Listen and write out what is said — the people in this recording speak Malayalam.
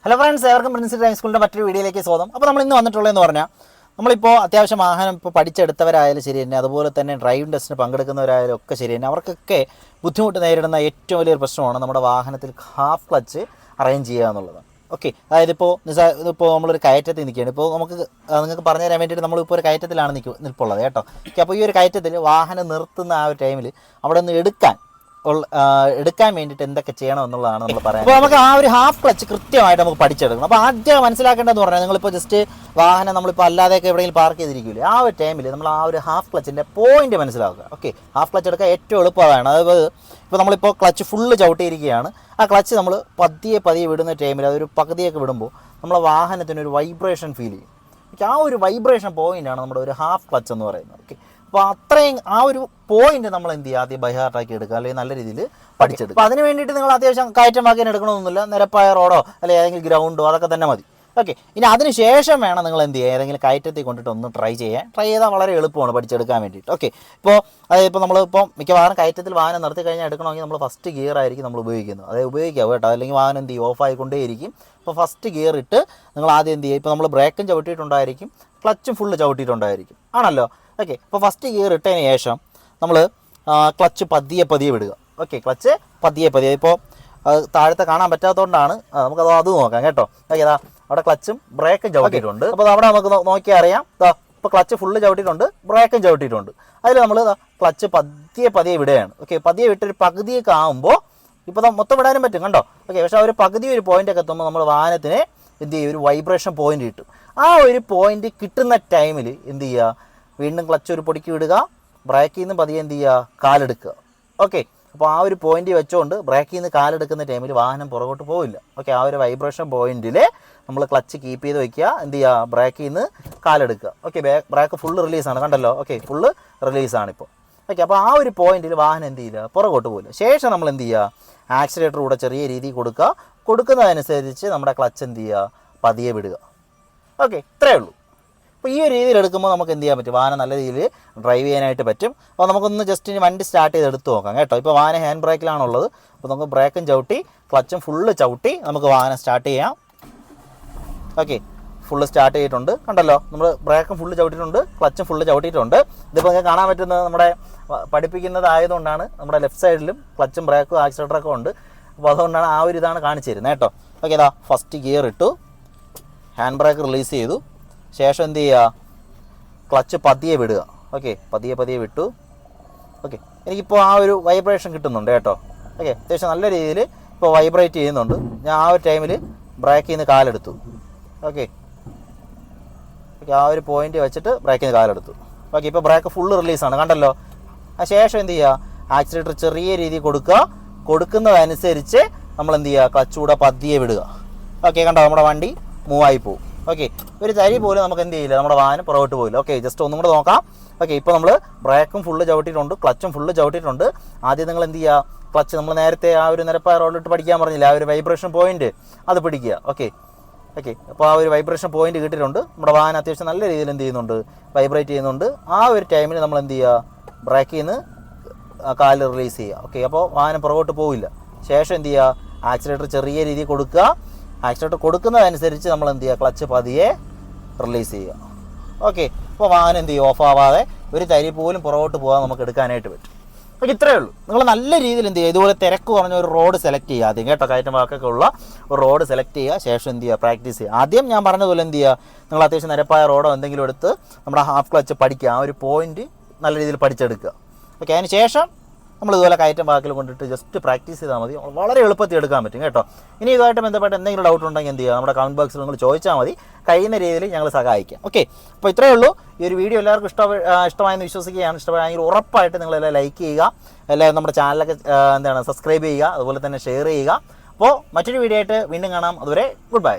ഹലോ ഫ്രണ്ട്സ്, ഏവർക്കും പ്രിൻസിപ്പൽ ഡ്രൈവിംഗ് സ്കൂളിൻ്റെ മറ്റൊരു വീഡിയോയിലേക്ക് സ്വാഗതം. അപ്പോൾ നമ്മൾ ഇന്ന് വന്നിട്ടുള്ളതെന്ന് പറഞ്ഞാൽ നമ്മളിപ്പോൾ അത്യാവശ്യം വാഹനം ഇപ്പോൾ പഠിച്ചെടുത്തവരായാലും ശരി തന്നെ, അതുപോലെ തന്നെ ഡ്രൈവിംഗ് ടെസ്റ്റിന് പങ്കെടുക്കുന്നവരായാലും ഒക്കെ ശരി തന്നെ, അവർക്കൊക്കെ ബുദ്ധിമുട്ട് നേരിടുന്ന ഏറ്റവും വലിയൊരു പ്രശ്നമാണ് നമ്മുടെ വാഹനത്തിൽ ഹാഫ് ക്ലച്ച് അറേഞ്ച് ചെയ്യുക എന്നുള്ളത്. ഓക്കെ, അതായത് ഇതിപ്പോൾ നമ്മളൊരു കയറ്റത്തിൽ നിൽക്കുകയാണ്. ഇപ്പോൾ നിങ്ങൾക്ക് പറഞ്ഞു തരാൻ വേണ്ടിയിട്ട് നമ്മളിപ്പോൾ ഒരു കയറ്റത്തിലാണ് നിൽപ്പുള്ളത് കേട്ടോ. ഓക്കെ, അപ്പോൾ ഈ ഒരു കയറ്റത്തിൽ വാഹനം നിർത്തുന്ന ആ ഒരു ടൈമിൽ അവിടെ നിന്ന് എടുക്കാൻ വേണ്ടിയിട്ട് എന്തൊക്കെ ചെയ്യണം എന്നുള്ളതാണ് നമ്മൾ പറയുന്നത്. അപ്പോൾ നമുക്ക് ആ ഒരു ഹാഫ് ക്ലച്ച് കൃത്യമായിട്ട് നമുക്ക് പഠിച്ചെടുക്കണം. അപ്പോൾ ആദ്യം മനസ്സിലാക്കേണ്ടതെന്ന് പറഞ്ഞാൽ, നിങ്ങളിപ്പോൾ ജസ്റ്റ് വാഹനം നമ്മളിപ്പോൾ അല്ലാതെയൊക്കെ എവിടെയെങ്കിലും പാർക്ക് ചെയ്തിരിക്കില്ലേ, ആ ഒരു ടൈമിൽ നമ്മൾ ആ ഒരു ഹാഫ് ക്ലച്ചിൻ്റെ പോയിന്റ് മനസ്സിലാക്കുക. ഓക്കെ, ഹാഫ് ക്ലച്ച് എടുക്കാൻ ഏറ്റവും എളുപ്പമാണ്. അതായത് ഇപ്പോൾ നമ്മളിപ്പോൾ ക്ലച്ച് ഫുള്ള് ചവിട്ടിയിരിക്കുകയാണ്. ആ ക്ലച്ച് നമ്മൾ പതിയെ വിടുന്ന ടൈമിൽ അതൊരു പകുതിയൊക്കെ വിടുമ്പോൾ നമ്മളെ വാഹനത്തിനൊരു വൈബ്രേഷൻ ഫീൽ ചെയ്യും. ആ ഒരു വൈബ്രേഷൻ പോയിൻ്റാണ് നമ്മുടെ ഒരു ഹാഫ് ക്ലച്ച് എന്ന് പറയുന്നത്. ഓക്കെ, അപ്പോൾ അത്രയും ആ ഒരു പോയിന്റ് നമ്മൾ എന്ത് ചെയ്യുക, ആദ്യം ബൈഹാർട്ടാക്കി എടുക്കുക, അല്ലെങ്കിൽ നല്ല രീതിയിൽ പഠിച്ചെടുക്കുക. അപ്പോൾ അതിന് വേണ്ടിയിട്ട് നിങ്ങൾ അത്യാവശ്യം കയറ്റം വാക്കിന് എടുക്കണമെന്നൊന്നുമില്ല. നിരപ്പായ റോഡോ അല്ലെങ്കിൽ ഏതെങ്കിലും ഗ്രൗണ്ടോ അതൊക്കെ തന്നെ മതി. ഓക്കെ, ഇനി അതിന് ശേഷം വേണം നിങ്ങൾ എന്ത് ചെയ്യുക, ഏതെങ്കിലും കയറ്റത്തിൽ കൊണ്ടിട്ട് ഒന്ന് ട്രൈ ചെയ്താൽ വളരെ എളുപ്പമാണ് പഠിച്ചെടുക്കാൻ വേണ്ടിയിട്ട്. ഓക്കെ, ഇപ്പോൾ നമ്മളിപ്പോൾ മിക്കവാറും കയറ്റത്തിൽ വാഹനം നിർത്തി കഴിഞ്ഞാൽ എടുക്കണമെങ്കിൽ നമ്മൾ ഫസ്റ്റ് ഗിയർ ആയിരിക്കും നമ്മൾ ഉപയോഗിക്കുന്നത്. അതായത് ഉപയോഗിക്കുക കേട്ടോ, അല്ലെങ്കിൽ വാഹനം എന്ത് ചെയ്യും, ഓഫായിക്കൊണ്ടേയിരിക്കും. അപ്പോൾ ഫസ്റ്റ് ഗിയർ ഇട്ട് നിങ്ങൾ ആദ്യം എന്ത് ചെയ്യുക, ഇപ്പോൾ നമ്മൾ ബ്രേക്കും ചവിട്ടിയിട്ടുണ്ടായിരിക്കും, ക്ലച്ചും ഫുള്ള് ചവിട്ടിയിട്ടുണ്ടായിരിക്കും ആണല്ലോ. ഓക്കെ, അപ്പോൾ ഫസ്റ്റ് ഗിയർ ഇട്ടതിന് ശേഷം നമ്മൾ ക്ലച്ച് പതിയെ വിടുക. ഓക്കെ, ക്ലച്ച് പതിയെ ഇപ്പോൾ താഴത്തെ കാണാൻ പറ്റാത്തതുകൊണ്ടാണ് നമുക്കത് നോക്കാം കേട്ടോ. ഓക്കെ, അതാ അവിടെ ക്ലച്ചും ബ്രേക്കും ചവിട്ടിയിട്ടുണ്ട്. അപ്പോൾ അവിടെ നമുക്ക് നോക്കിയാൽ അറിയാം, ഇപ്പോൾ ക്ലച്ച് ഫുള്ള് ചവിട്ടിയിട്ടുണ്ട്, ബ്രേക്കും ചവിട്ടിയിട്ടുണ്ട്. അതിൽ നമ്മൾ ക്ലച്ച് പതിയെ വിടുകയാണ്. ഓക്കെ, പതിയെ വിട്ടൊരു പകുതിയൊക്കെ ആകുമ്പോൾ ഇപ്പോൾ മൊത്തം വിടാനും പറ്റും കണ്ടോ. ഓക്കെ, പക്ഷേ ആ ഒരു പകുതി ഒരു പോയിൻ്റൊക്കെ എത്തുമ്പോൾ നമ്മൾ വാഹനത്തിന് എന്ത് ചെയ്യും, ഒരു വൈബ്രേഷൻ പോയിന്റ് കിട്ടും. ആ ഒരു പോയിന്റ് കിട്ടുന്ന ടൈമിൽ എന്ത് ചെയ്യുക, വീണ്ടും ക്ലച്ച് ഒരു പൊടിക്ക് വിടുക, ബ്രേക്കിൽ നിന്ന് പതിയെ എന്ത് ചെയ്യുക, കാലെടുക്കുക. ഓക്കെ, അപ്പോൾ ആ ഒരു പോയിന്റ് വെച്ചുകൊണ്ട് ബ്രേക്കിൽ നിന്ന് കാലെടുക്കുന്ന ടൈമിൽ വാഹനം പുറകോട്ട് പോവില്ല. ഓക്കെ, ആ ഒരു വൈബ്രേഷൻ പോയിന്റിൽ നമ്മൾ ക്ലച്ച് കീപ്പ് ചെയ്ത് വയ്ക്കുക, എന്ത് ചെയ്യുക, ബ്രേക്കിൽ നിന്ന് കാലെടുക്കുക. ഓക്കെ, ബ്രേക്ക് ഫുള്ള് റിലീസാണ് കണ്ടല്ലോ. Okay, full റിലീസാണിപ്പോൾ. ഓക്കെ, അപ്പോൾ ആ ഒരു പോയിന്റിൽ വാഹനം എന്ത് ചെയ്യില്ല, പുറകോട്ട് പോവില്ല. ശേഷം നമ്മൾ എന്ത് ചെയ്യുക, ആക്സിലേറ്റർ കൂടെ ചെറിയ രീതിയിൽ കൊടുക്കുന്നതനുസരിച്ച് നമ്മുടെ ക്ലച്ച് എന്ത് ചെയ്യുക, പതിയെ വിടുക. ഓക്കെ, ഇത്രയേ ഉള്ളൂ. അപ്പോൾ ഈ ഒരു രീതിയിൽ എടുക്കുമ്പോൾ നമുക്ക് എന്ത് ചെയ്യാൻ പറ്റും, വാഹനം നല്ല രീതിയിൽ ഡ്രൈവ് ചെയ്യാനായിട്ട് പറ്റും. അപ്പോൾ നമുക്കൊന്ന് ജസ്റ്റ് വണ്ടി സ്റ്റാർട്ട് ചെയ്ത് എടുത്ത് നോക്കാം കേട്ടോ. ഇപ്പോൾ വാഹനം ഹാൻഡ് ബ്രേക്കിലാണുള്ളത്. അപ്പോൾ നമുക്ക് ബ്രേക്കും ചവിട്ടി ക്ലച്ചും ഫുള്ള് ചവിട്ടി നമുക്ക് വാഹനം സ്റ്റാർട്ട് ചെയ്യാം. ഓക്കെ, ഫുള്ള് സ്റ്റാർട്ട് ചെയ്തിട്ടുണ്ട് കണ്ടല്ലോ. നമ്മൾ ബ്രേക്കും ഫുള്ള് ചവിട്ടിയിട്ടുണ്ട്, ക്ലച്ചും ഫുള്ള് ചവിട്ടിയിട്ടുണ്ട്. ഇതിപ്പോൾ നിങ്ങൾക്ക് കാണാൻ പറ്റുന്നത് നമ്മുടെ പഠിപ്പിക്കുന്നതായതുകൊണ്ടാണ് നമ്മുടെ ലെഫ്റ്റ് സൈഡിലും ക്ലച്ചും ബ്രേക്കും ആക്സിലേറ്ററൊക്കെ ഉണ്ട്. അപ്പോൾ അതുകൊണ്ടാണ് ആ ഒരു ഇതാണ് കാണിച്ചു തരുന്നത് കേട്ടോ. ഓക്കെ, ഇതാ ഫസ്റ്റ് ഗിയർ ഇട്ടു, ഹാൻഡ് ബ്രേക്ക് റിലീസ് ചെയ്തു, ശേഷം എന്ത് ചെയ്യുക, ക്ലച്ച് പതിയെ വിടുക. ഓക്കെ, പതിയെ വിട്ടു. ഓക്കെ, എനിക്കിപ്പോൾ ആ ഒരു വൈബ്രേഷൻ കിട്ടുന്നുണ്ട് കേട്ടോ. ഓക്കെ, അത്യാവശ്യം നല്ല രീതിയിൽ ഇപ്പോൾ വൈബ്രേറ്റ് ചെയ്യുന്നുണ്ട്. ഞാൻ ആ ഒരു ടൈമിൽ ബ്രേക്കിൽ നിന്ന് കാലെടുത്തു. ഓക്കെ, ആ ഒരു പോയിന്റ് വെച്ചിട്ട് ബ്രേക്കിൽ നിന്ന് കാലെടുത്തു. ഓക്കെ, ഇപ്പോൾ ബ്രേക്ക് ഫുള്ള് റിലീസാണ് കണ്ടല്ലോ. ആ ശേഷം എന്ത് ചെയ്യുക, ആക്സിലേറ്റർ ചെറിയ രീതിയിൽ കൊടുക്കുന്നതനുസരിച്ച് നമ്മൾ എന്ത് ചെയ്യുക, ക്ലച്ച് കൂടെ പതിയെ വിടുക. ഓക്കെ, കണ്ടോ, നമ്മുടെ വണ്ടി മൂവായി പോകും. ഓക്കെ, ഒരു തരി പോലും നമുക്ക് എന്ത് ചെയ്യില്ല, നമ്മുടെ വാഹനം പുറകോട്ട് പോയില്ല. ഓക്കെ, ജസ്റ്റ് ഒന്നും കൂടെ നോക്കാം. ഓക്കെ, ഇപ്പോൾ നമ്മൾ ബ്രേക്കും ഫുള്ള് ചവിട്ടിയിട്ടുണ്ട്, ക്ലച്ചും ഫുള്ള് ചവിട്ടിയിട്ടുണ്ട്. ആദ്യം നിങ്ങൾ എന്ത് ചെയ്യുക, ക്ലച്ച് നമ്മൾ നേരത്തെ ആ ഒരു നിരപ്പായ റോഡിലിട്ട് പഠിക്കാൻ പറഞ്ഞില്ല, ആ ഒരു വൈബ്രേഷൻ പോയിന്റ് അത് പിടിക്കുക. ഓക്കെ, അപ്പോൾ ആ ഒരു വൈബ്രേഷൻ പോയിന്റ് കിട്ടിയിട്ടുണ്ട്. നമ്മുടെ വാഹനം അത്യാവശ്യം നല്ല രീതിയിൽ എന്ത് ചെയ്യുന്നുണ്ട്, വൈബ്രേറ്റ് ചെയ്യുന്നുണ്ട്. ആ ഒരു ടൈമിൽ നമ്മൾ എന്ത് ചെയ്യുക, ബ്രേക്കിൽ നിന്ന് കാല് റിലീസ് ചെയ്യുക. ഓക്കെ, അപ്പോൾ വാഹനം പുറകോട്ട് പോവില്ല. ശേഷം എന്ത് ചെയ്യുക, ആക്സിലേറ്റർ ചെറിയ രീതിയിൽ കൊടുക്കുക. ആക്സിലേറ്റർ കൊടുക്കുന്നതനുസരിച്ച് നമ്മൾ എന്ത് ചെയ്യുക, ക്ലച്ച് പതിയെ റിലീസ് ചെയ്യുക. ഓക്കെ, അപ്പോൾ വാഹനം എന്ത് ചെയ്യും, ഓഫ് ആവാതെ ഒരു തരി പോലും പുറകോട്ട് പോകാൻ നമുക്ക് എടുക്കാനായിട്ട് പറ്റും. അപ്പോൾ ഇത്രയേ ഉള്ളൂ. നിങ്ങൾ നല്ല രീതിയിൽ എന്ത് ചെയ്യുക, ഇതുപോലെ തിരക്ക് കുറഞ്ഞ ഒരു റോഡ് സെലക്ട് ചെയ്യുക ആദ്യം കേട്ടോ. കയറ്റം വാക്കൊക്കെ ഉള്ള ഒരു റോഡ് സെലക്ട് ചെയ്യുക. ശേഷം എന്ത് ചെയ്യുക, പ്രാക്ടീസ് ചെയ്യുക. ആദ്യം ഞാൻ പറഞ്ഞതുപോലെ എന്ത് ചെയ്യുക, നിങ്ങൾ അത്യാവശ്യം നിരപ്പായ റോഡോ എന്തെങ്കിലും എടുത്ത് നമ്മുടെ ഹാഫ് ക്ലച്ച് പഠിക്കുക. ആ ഒരു പോയിന്റ് നല്ല രീതിയിൽ പഠിച്ചെടുക്കുക. ഓക്കെ, അതിന് ശേഷം നമ്മൾ ഇതുപോലെ കയറ്റം വാക്കിൽ കൊണ്ടിട്ട് ജസ്റ്റ് പ്രാക്ടീസ് ചെയ്താൽ മതി. വളരെ എളുപ്പത്തിൽ എടുക്കാൻ പറ്റും കേട്ടോ. ഇനി ഇതുമായിട്ട് ബന്ധപ്പെട്ട് എന്തെങ്കിലും ഡൗട്ട് ഉണ്ടെങ്കിൽ എന്ത് ചെയ്യുക, നമ്മുടെ കമൻറ്റ് ബോക്സിൽ നിങ്ങൾ ചോദിച്ചാൽ മതി. കഴിയുന്ന രീതിയിൽ ഞങ്ങൾ സഹായിക്കാം. ഓക്കെ, അപ്പോൾ ഇത്രയേ ഉള്ളൂ. ഈ ഒരു വീഡിയോ എല്ലാവർക്കും ഇഷ്ടമായെന്ന് വിശ്വസിക്കുകയാണ്. ഇഷ്ടമായെങ്കിൽ ഉറപ്പായിട്ട് നിങ്ങളെല്ലാം ലൈക്ക് ചെയ്യുക, എല്ലാവരും നമ്മുടെ ചാനലൊക്കെ സബ്സ്ക്രൈബ് ചെയ്യുക, അതുപോലെ തന്നെ ഷെയർ ചെയ്യുക. അപ്പോൾ മറ്റൊരു വീഡിയോ ആയിട്ട് വീണ്ടും കാണാം. അതുവരെ ഗുഡ് ബൈ.